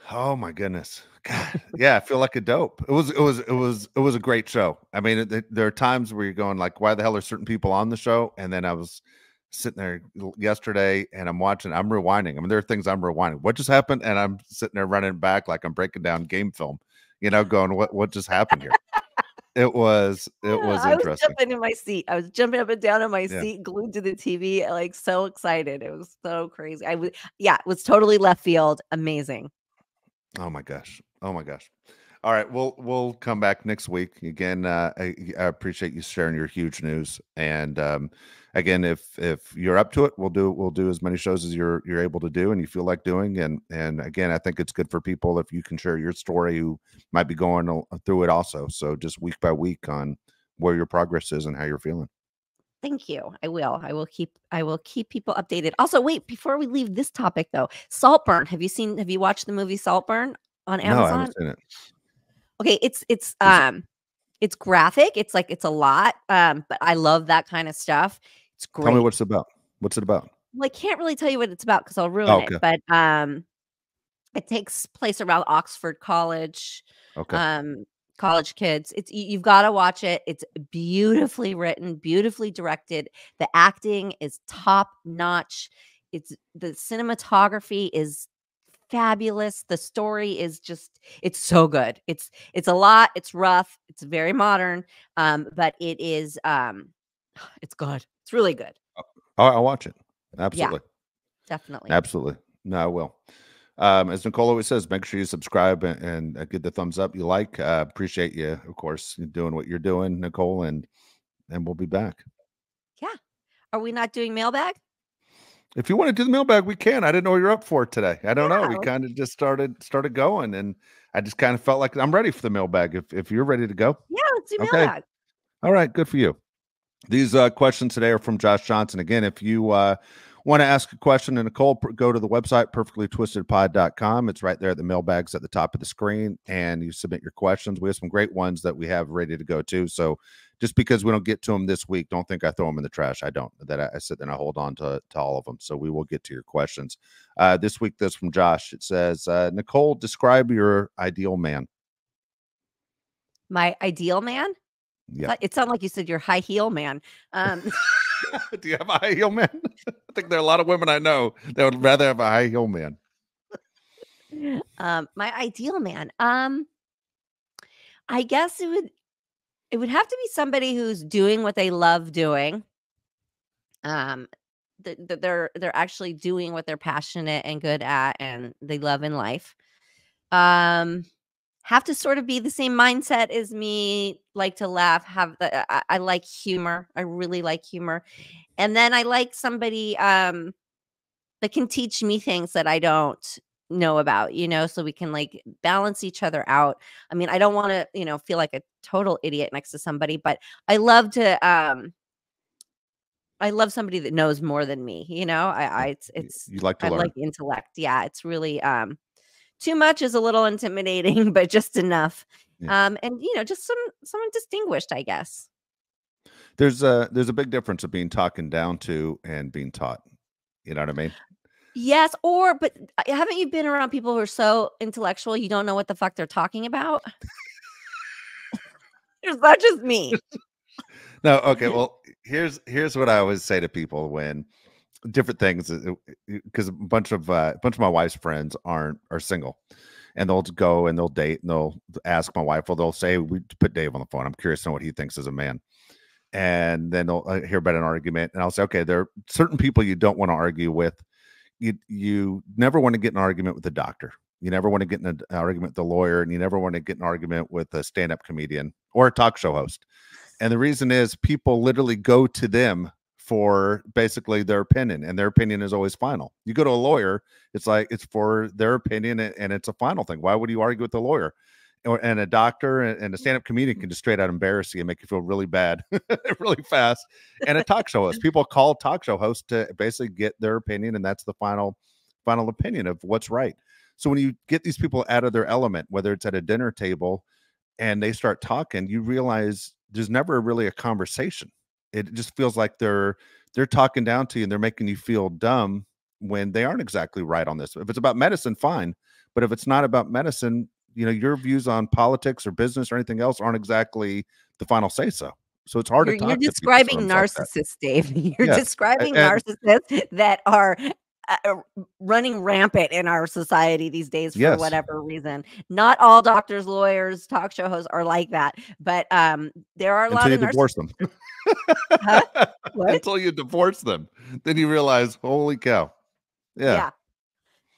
Oh my goodness. God. Yeah, I feel like a dope. It was a great show. I mean, there are times where you're going like, why the hell are certain people on the show? And then I was sitting there yesterday and I'm rewinding. I mean, there are things I'm rewinding. What just happened? And I'm sitting there running back like I'm breaking down game film, going, what just happened here? It was I was interesting. jumping in my seat. I was jumping up and down in my Yeah. seat, glued to the TV, like, so excited. It was so crazy. Yeah, it was totally left field. Amazing. Oh my gosh. Oh my gosh. All right, we'll come back next week again. I appreciate you sharing your huge news, and again, if you're up to it, we'll do as many shows as you're able to do, and you feel like doing. And again, I think it's good for people if you can share your story who might be going through it also. So just week by week on where your progress is and how you're feeling. Thank you. I will. I will keep people updated. Also, wait, before we leave this topic though, Saltburn. Have you watched the movie Saltburn on No, I haven't Amazon? seen it. Okay, it's it's Is it? um it's graphic. It's like it's a lot. But I love that kind of stuff. It's Tell me great. what it's about. What's it about? Well, I can't really tell you what it's about because I'll Oh, ruin it. okay. But it takes place around Oxford College, Okay. um, college kids. You've gotta watch it. It's beautifully written, beautifully directed. The acting is top notch. It's the cinematography is fabulous. The story is just it's so good. It's a lot, it's rough, it's very modern, but it is, it's good. It's really good. I'll watch it. Yeah, Absolutely. definitely. Absolutely. No, I will. As Nicole always says, make sure you subscribe and get the thumbs up you like. Appreciate you, of course, doing what you're doing, Nicole, and we'll be back. Yeah. Are we not doing mailbag? If you want to do the mailbag, we can. I didn't know what you're up for today. I don't know. Yeah, We kind of just started going, and I just kind of felt like I'm ready for the mailbag. If you're ready to go, yeah, let's do okay. mailbag. All right, good for you. These questions today are from Josh Johnson. Again, if you want to ask a question to Nicole, go to the website, perfectlytwistedpod.com. It's right there at the mailbags at the top of the screen, and you submit your questions. We have some great ones that we have ready to go too. So just because we don't get to them this week, don't think I throw them in the trash. I don't. That I sit there and I hold on to all of them. So we will get to your questions. This week, this from Josh. It says, Nicole, describe your ideal man. My ideal man? Yeah. It sounded like you said your high heel man. Um, Do you have a high heel man? I think there are a lot of women I know that would rather have a high heel man. my ideal man. I guess it would have to be somebody who's doing what they love doing. Um, that they're actually doing what they're passionate and good at and they love in life. Um, have to sort of be the same mindset as me, like to laugh, have I like humor. I really like humor. And then I like somebody that can teach me things that I don't know about, so we can like balance each other out. I mean, I don't want to, feel like a total idiot next to somebody, but I love somebody that knows more than me, Yeah. it's You like to I learn. like intellect. Yeah, it's really too much is a little intimidating, but just enough. Yeah. And just someone distinguished, I guess. There's a big difference of being talking down to and being taught. You know what I mean? Yes, but haven't you been around people who are so intellectual you don't know what the fuck they're talking about? Is that just me? No, okay. Well, here's what I always say to people when different things, because a bunch of my wife's friends are single, and they'll go and they'll date and they'll ask my wife, well, they'll say, we put Dave on the phone. I'm curious to know what he thinks as a man. And then they'll hear about an argument, and I'll say, okay, there are certain people you don't want to argue with. You never want to get in an argument with the doctor. You never want to get in an argument with the lawyer, and you never want to get in an argument with a stand-up comedian or a talk show host. And the reason is people literally go to them for basically their opinion, and their opinion is always final. You go to a lawyer, it's like it's for their opinion, and it's a final thing. Why would you argue with the lawyer? And a doctor and a stand-up comedian can just straight out embarrass you and make you feel really bad really fast. And a talk show host, people call talk show hosts to basically get their opinion, and that's the final opinion of what's right. So when you get these people out of their element, whether it's at a dinner table and they start talking, you realize there's never really a conversation. It just feels like they're talking down to you and they're making you feel dumb when they aren't exactly right on this. If it's about medicine, fine. But if it's not about medicine, your views on politics or business or anything else aren't exactly the final say so. So it's hard to You're talk to people describing sometimes like that. narcissists, Dave. You're Yeah. describing And narcissists that are running rampant in our society these days for yes. whatever reason. Not all doctors, lawyers, talk show hosts are like that, but there are a Until lot you of divorce narcissists. them. Huh? What? Until you divorce them. Then you realize, holy cow. Yeah. Yeah.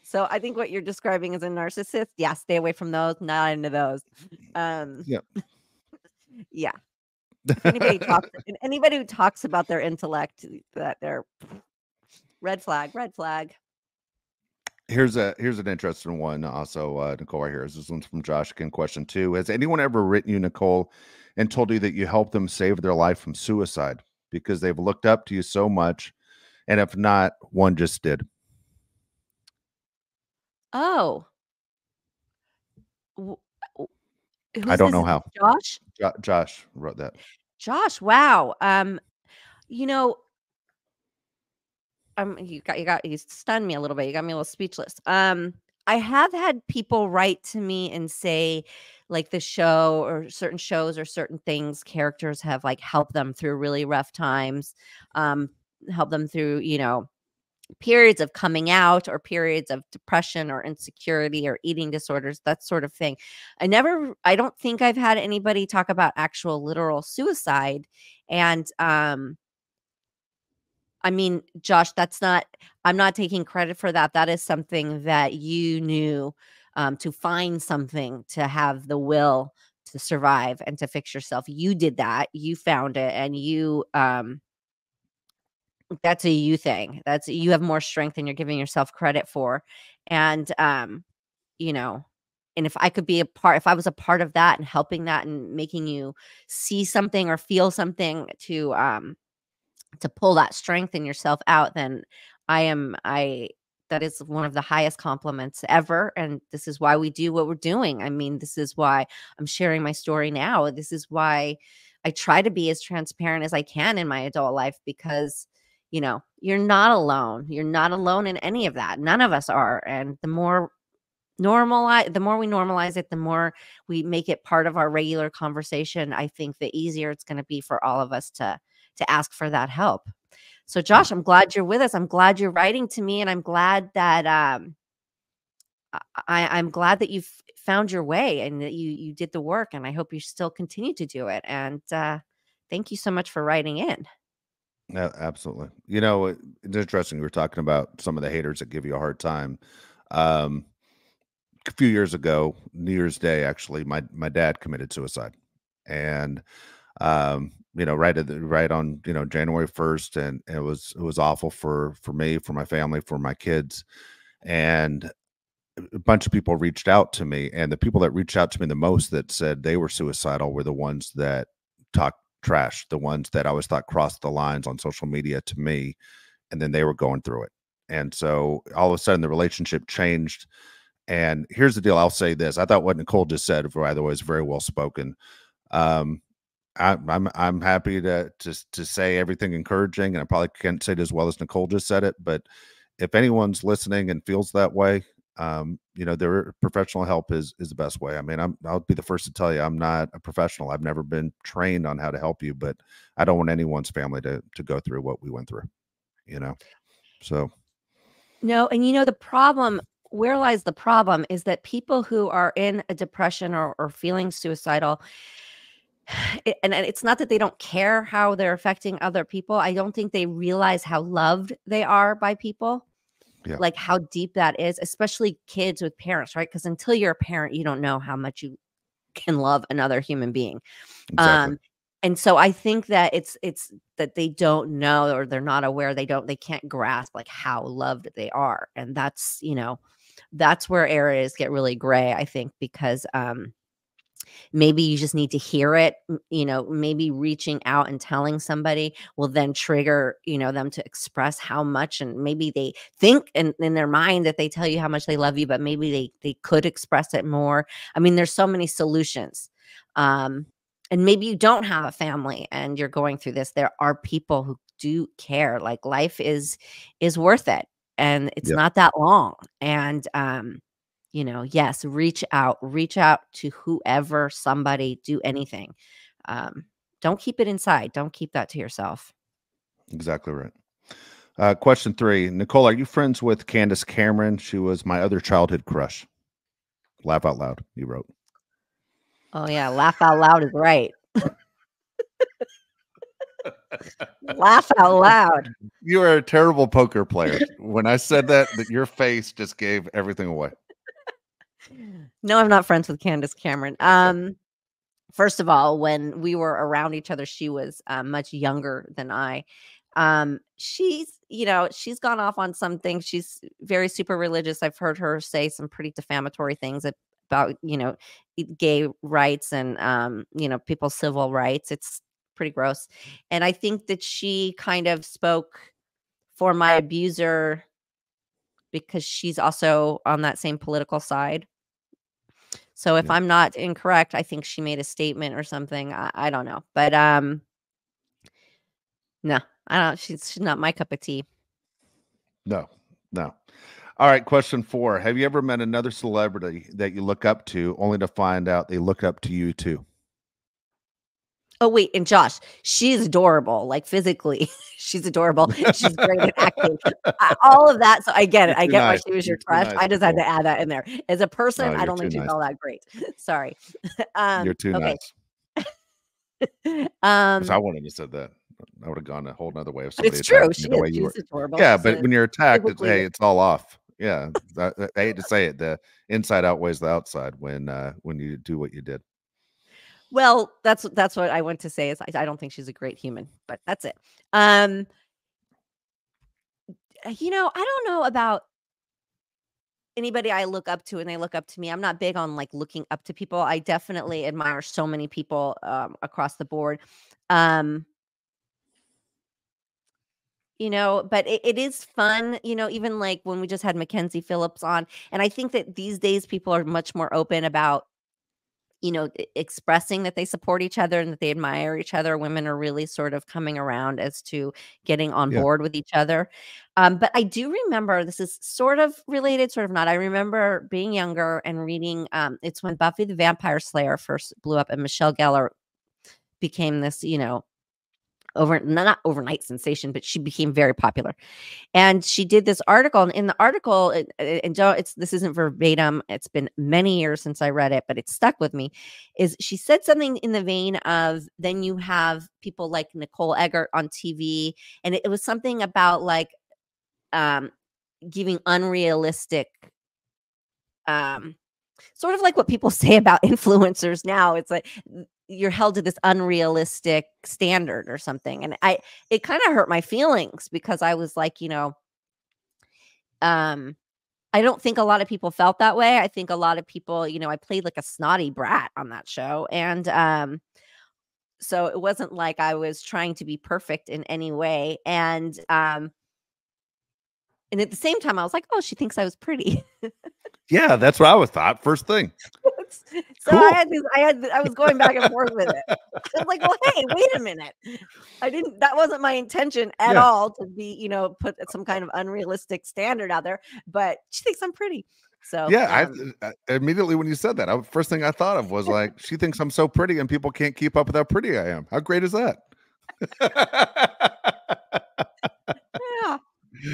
So I think what you're describing as a narcissist, yeah, stay away from those. Not into those. Um, Yeah. yeah. If anybody who talks about their intellect, that they're red flag, red flag. Here's an interesting one. Also, Nicole, right here. This one's from Josh. Again, question 2: has anyone ever written you, Nicole, and told you that you helped them save their life from suicide because they've looked up to you so much? And if not, one just did. Oh, w- w- I who's don't this? know how. Josh? Josh wrote that. Josh, wow. You know, you stunned me a little bit. You got me a little speechless. I have had people write to me and say, like the show or certain shows or certain things, characters have like helped them through really rough times, help them through, periods of coming out or periods of depression or insecurity or eating disorders, that sort of thing. I don't think I've had anybody talk about actual literal suicide. And I mean, Josh, I'm not taking credit for that. That is something that you knew, to find something, to have the will to survive and to fix yourself. You did that. You found it, and that's a you thing. You have more strength than you're giving yourself credit for. And, you know, and if I was a part of that and helping that and making you see something or feel something to pull that strength in yourself out, then I that is one of the highest compliments ever, and this is why we do what we're doing. I mean, this is why I'm sharing my story now. This is why I try to be as transparent as I can in my adult life, because you're not alone. You're not alone in any of that. None of us are. And the more we normalize it, the more we make it part of our regular conversation, I think the easier it's going to be for all of us to ask for that help. So Yeah. Josh, I'm glad you're with us. I'm glad you're writing to me, and I'm glad that I'm glad that you've found your way and that you did the work, and I hope you still continue to do it. And thank you so much for writing in. Yeah, absolutely. It's interesting. We were talking about some of the haters that give you a hard time. Um, a few years ago, New Year's Day, actually, my dad committed suicide, and right on January 1st, and it was awful for me, for my family, for my kids, and a bunch of people reached out to me, and the people that reached out to me the most that said they were suicidal were the ones that talked trash, the ones that I always thought crossed the lines on social media to me, and then they were going through it. And so all of a sudden the relationship changed. And here's the deal. I'll say this. I thought what Nicole just said, by the way, is very well spoken. Um, I'm happy to say everything encouraging, and I probably can't say it as well as Nicole just said it, but if anyone's listening and feels that way, their professional help is the best way. I mean, I'll be the first to tell you, I'm not a professional. I've never been trained on how to help you, but I don't want anyone's family to go through what we went through, you know. So No, and the problem, where lies the problem, is that people who are in a depression or feeling suicidal, and it's not that they don't care how they're affecting other people. I don't think they realize how loved they are by people, yeah, like how deep that is, especially kids with parents, right? Because until you're a parent, you don't know how much you can love another human being. exactly. Um, and so I think that it's that they don't know, or they're not aware, they can't grasp like how loved they are. And that's where areas get really gray, I think, because maybe you just need to hear it. Maybe reaching out and telling somebody will then trigger, them to express how much, and maybe they think in their mind that they tell you how much they love you, but maybe they could express it more. I mean, there's so many solutions. Um, and maybe you don't have a family and you're going through this. There are people who do care. Like, life is worth it, and it's Yep, not that long. And yes, reach out to whoever, somebody, do anything. Um, don't keep it inside. Don't keep that to yourself. exactly right. Question 3, Nicole, are you friends with Candace Cameron? She was my other childhood crush. Laugh out loud, you wrote. Oh yeah, laugh out loud is right. Laugh out loud. You are a terrible poker player. When I said that your face just gave everything away. No, I'm not friends with Candace Cameron. Okay. First of all, when we were around each other, she was much younger than I. She's gone off on some things. She's very super religious. I've heard her say some pretty defamatory things about, gay rights and, people's civil rights. It's pretty gross. And I think that she kind of spoke for my abuser because she's also on that same political side. So if Yeah. I'm not incorrect, I think she made a statement or something. I don't know. But no, I don't, she's not my cup of tea. No, no. All right. Question 4. Have you ever met another celebrity that you look up to only to find out they look up to you too? Oh, wait, and Josh, she's adorable, like, physically, she's adorable. She's great at acting. All of that, so I get You're it. I too get why nice. she was You're your too crush. nice, I just had to Nicole. add that in there. As a No, person, I you're don't too think she's nice. all that great. Sorry. You're too Okay. nice. 'Cause I Um, wouldn't have said that. I would have gone a whole nother way if somebody it's true, attacked me she the is, way you she's were. adorable. Yeah, She's but a when you're attacked, it's, biblically hey, it's all off. Yeah, I hate to say it, the inside outweighs the outside when you do what you did. well, that's what I want to say is I don't think she's a great human, but that's it. Um, I don't know about anybody I look up to and they look up to me. I'm not big on like looking up to people. I definitely admire so many people across the board. Um, but it is fun, even like when we just had Mackenzie Phillips on. And I think that these days people are much more open about, expressing that they support each other and that they admire each other. Women are really sort of coming around as to getting on Yeah. board with each other. But I do remember this is sort of related, sort of not. I remember being younger and reading. It's when Buffy the Vampire Slayer first blew up, and Michelle Gellar became this, not overnight sensation, but she became very popular. And she did this article, and in the article, and don't it's this isn't verbatim. It's been many years since I read it, but it stuck with me. Is she said something in the vein of then you have people like Nicole Eggert on TV, and it was something about like um, giving unrealistic, um, sort of like what people say about influencers now. It's like you're held to this unrealistic standard or something, and it kind of hurt my feelings because I was like, um I don't think a lot of people felt that way. I think a lot of people, I played like a snotty brat on that show. And so it wasn't like I was trying to be perfect in any way. And at the same time, I was like, oh, she thinks I was pretty. Yeah, that's what I was thought, first thing. So Cool. I was going back and forth with it. I was like, well, hey, wait a minute. That wasn't my intention at Yeah. all to be, put some kind of unrealistic standard out there, but she thinks I'm pretty. So, Yeah, I immediately when you said that, first thing I thought of was like, she thinks I'm so pretty and people can't keep up with how pretty I am. How great is that? yeah.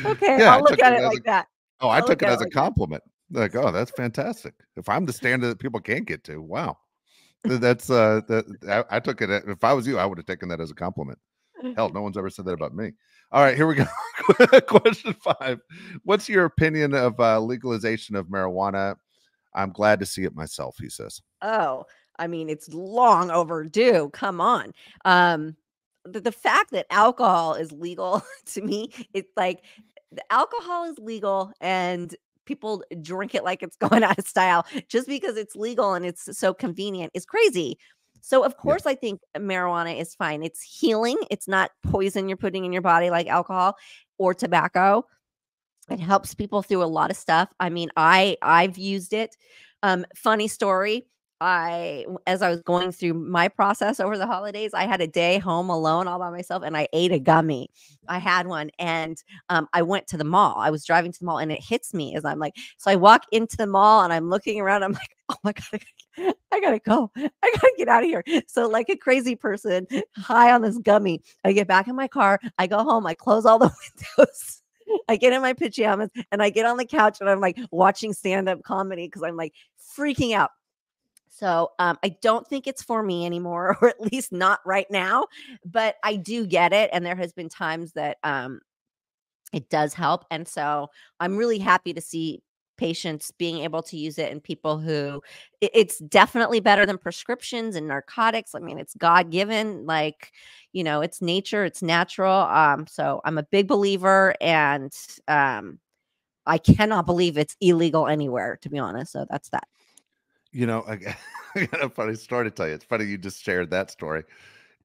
Okay, Yeah, I I'll look took at it it as like that. I I'll took look it at it as a like that. compliment. Like, oh, that's fantastic. If I'm the standard that people can't get to, wow. That's I took it if I was you, I would have taken that as a compliment. Hell, no one's ever said that about me. All right, here we go. Question 5. What's your opinion of legalization of marijuana? I'm glad to see it myself, he says. Oh, I mean, it's long overdue. Come on. Um, the fact that alcohol is legal to me, it's like the alcohol is legal and people drink it like it's going out of style just because it's legal and it's so convenient is crazy. So of Yeah. course I think marijuana is fine. It's healing. It's not poison you're putting in your body like alcohol or tobacco. It helps people through a lot of stuff. I mean, I've used it. Funny story. As I was going through my process over the holidays, I had a day home alone all by myself and I ate a gummy. I had one and I went to the mall. I was driving to the mall and it hits me as I'm like, so I walk into the mall and I'm looking around. I'm like, oh my God, I gotta go. I gotta get out of here. So, like a crazy person, high on this gummy, I get back in my car. I go home. I close all the windows. I get in my pajamas and I get on the couch and I'm like watching stand-up comedy because I'm like freaking out. So I don't think it's for me anymore, or at least not right now. But I do get it, and there has been times that it does help, and so I'm really happy to see patients being able to use it and people who it's definitely better than prescriptions and narcotics. I mean, it's God given, like, it's nature, it's natural. So I'm a big believer, and I cannot believe it's illegal anywhere, to be honest. So that's that. I got a funny story to tell you. It's funny you just shared that story.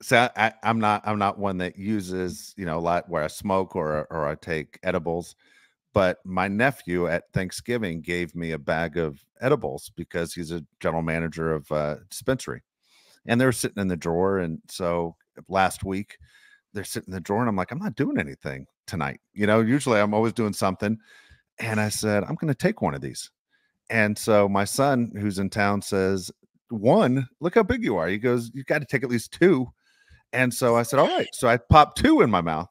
So I'm not one that uses, a lot where I smoke or I take edibles. But my nephew at Thanksgiving gave me a bag of edibles because he's a general manager of a dispensary. And they're sitting in the drawer. And so last week they're sitting in the drawer and I'm like, I'm not doing anything tonight. Usually I'm always doing something. And I said, I'm going to take one of these. And so my son, who's in town, says, one, look how big you are. He goes, you got to take at least two. And so I said, all right. So I popped two in my mouth.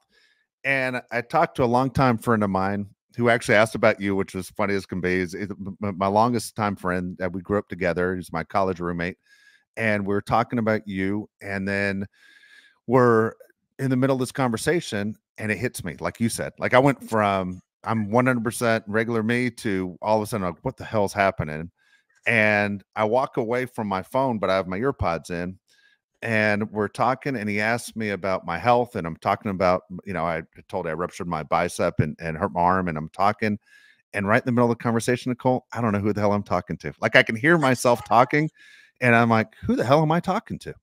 And I talked to a longtime friend of mine who actually asked about you, which was funny as can be. My longest time friend that we grew up together. He's my college roommate. And we are talking about you. And then we're in the middle of this conversation and it hits me, like you said. Like I went from I'm 100% regular me to all of a sudden, like, what the hell's happening? And I walk away from my phone, but I have my ear pods in and we're talking and he asked me about my health and I'm talking about, I told you I ruptured my bicep and hurt my arm and I'm talking and right in the middle of the conversation, Nicole, I don't know who the hell I'm talking to. Like I can hear myself talking and I'm like, who the hell am I talking to?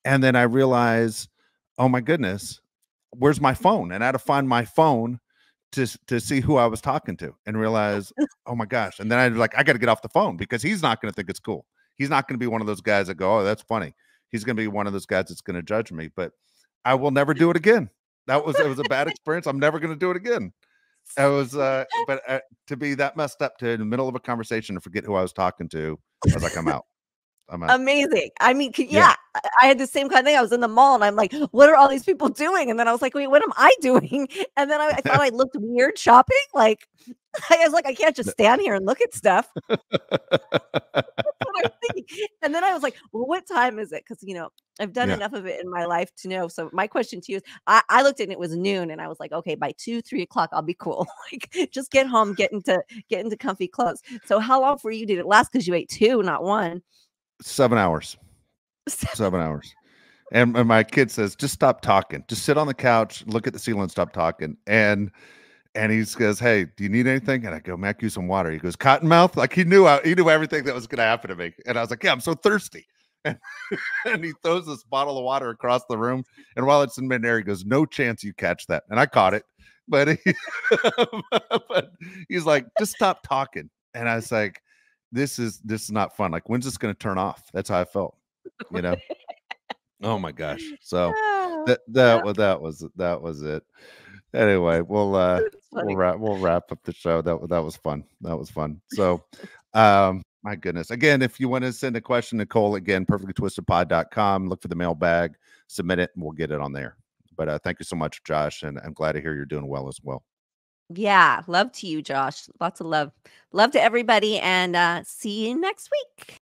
And then I realize, oh my goodness, where's my phone? And I had to find my phone to see who I was talking to and realize, oh my gosh. And then I got to get off the phone because he's not going to think it's cool. He's not going to be one of those guys that go, oh, that's funny. He's going to be one of those guys that's going to judge me, but I will never do it again. It was a bad experience. I'm never going to do it again. I was, but to be that messed up to in the middle of a conversation to forget who I was talking to, I was like, I'm out. I'm out. Amazing. I mean, Yeah. yeah, I had the same kind of thing. I was in the mall and I'm like, what are all these people doing? And then I was like, wait, what am I doing? And then I thought I looked weird shopping. Like, I was like, I can't just stand here and look at stuff. What I'm thinking. And then I was like, well, what time is it? Because, I've done Yeah. enough of it in my life to know. So my question to you is, I looked and it was noon and I was like, okay, by 2, 3 o'clock, I'll be cool. Like, just get home, get into comfy clothes. So how long for you did it last? Because you ate two, not one. 7 hours. 7 hours. And my kid says, just stop talking. Just sit on the couch, look at the ceiling, stop talking. And he goes, hey, do you need anything? And I go, Mac, use some water. He goes, Cottonmouth. Like he knew everything that was going to happen to me. And I was like, yeah, I'm so thirsty. And he throws this bottle of water across the room. And while it's in midair, he goes, no chance you catch that. And I caught it. But, but he's like, just stop talking. And I was like, this is not fun. Like, when's this going to turn off? That's how I felt, you know? Oh my gosh. So Ah, that yeah, that was it. Anyway, it's funny. we'll wrap up the show. That was fun. That was fun. So my goodness. Again, if you want to send a question, Nicole, again, perfectlytwistedpod.com, look for the mailbag, submit it, and we'll get it on there. But thank you so much, Josh, and I'm glad to hear you're doing well as well. Yeah, love to you, Josh. Lots of love. Love to everybody, and see you next week.